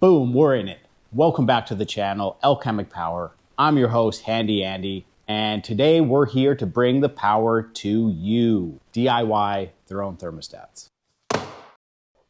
Boom, we're in it. Welcome back to the channel, Alchemic Power. I'm your host, Handy Andy, and today we're here to bring the power to you. DIY their own thermostats.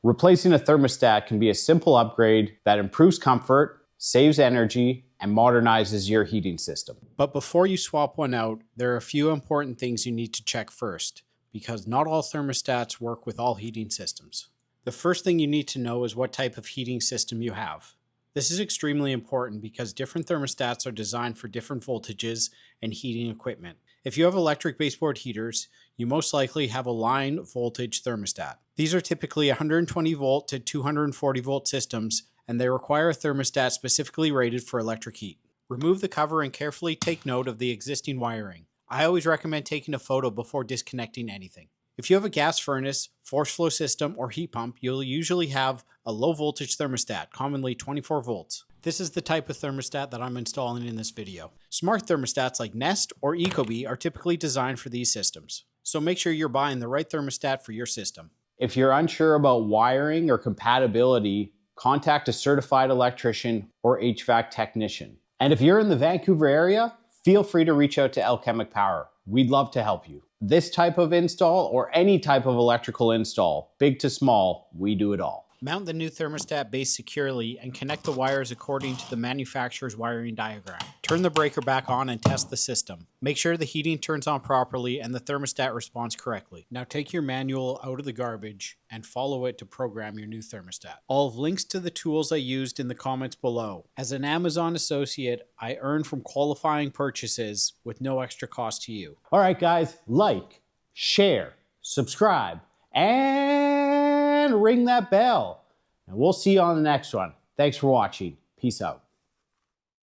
Replacing a thermostat can be a simple upgrade that improves comfort, saves energy, and modernizes your heating system. But before you swap one out, there are a few important things you need to check first, because not all thermostats work with all heating systems. The first thing you need to know is what type of heating system you have. This is extremely important because different thermostats are designed for different voltages and heating equipment. If you have electric baseboard heaters, you most likely have a line voltage thermostat. These are typically 120 volt to 240 volt systems, and they require a thermostat specifically rated for electric heat. Remove the cover and carefully take note of the existing wiring. I always recommend taking a photo before disconnecting anything. If you have a gas furnace, force flow system, or heat pump, you'll usually have a low voltage thermostat, commonly 24 volts. This is the type of thermostat that I'm installing in this video. Smart thermostats like Nest or Ecobee are typically designed for these systems, so make sure you're buying the right thermostat for your system. If you're unsure about wiring or compatibility, contact a certified electrician or HVAC technician. And if you're in the Vancouver area, feel free to reach out to Alchemic Power. We'd love to help you. This type of install or any type of electrical install, big to small, we do it all. Mount the new thermostat base securely and connect the wires according to the manufacturer's wiring diagram. Turn the breaker back on and test the system. Make sure the heating turns on properly and the thermostat responds correctly. Now take your manual out of the garbage and follow it to program your new thermostat. I'll have links to the tools I used in the comments below. As an Amazon associate, I earn from qualifying purchases with no extra cost to you. All right, guys, like, share, subscribe, and ring that bell. And we'll see you on the next one. Thanks for watching. Peace out.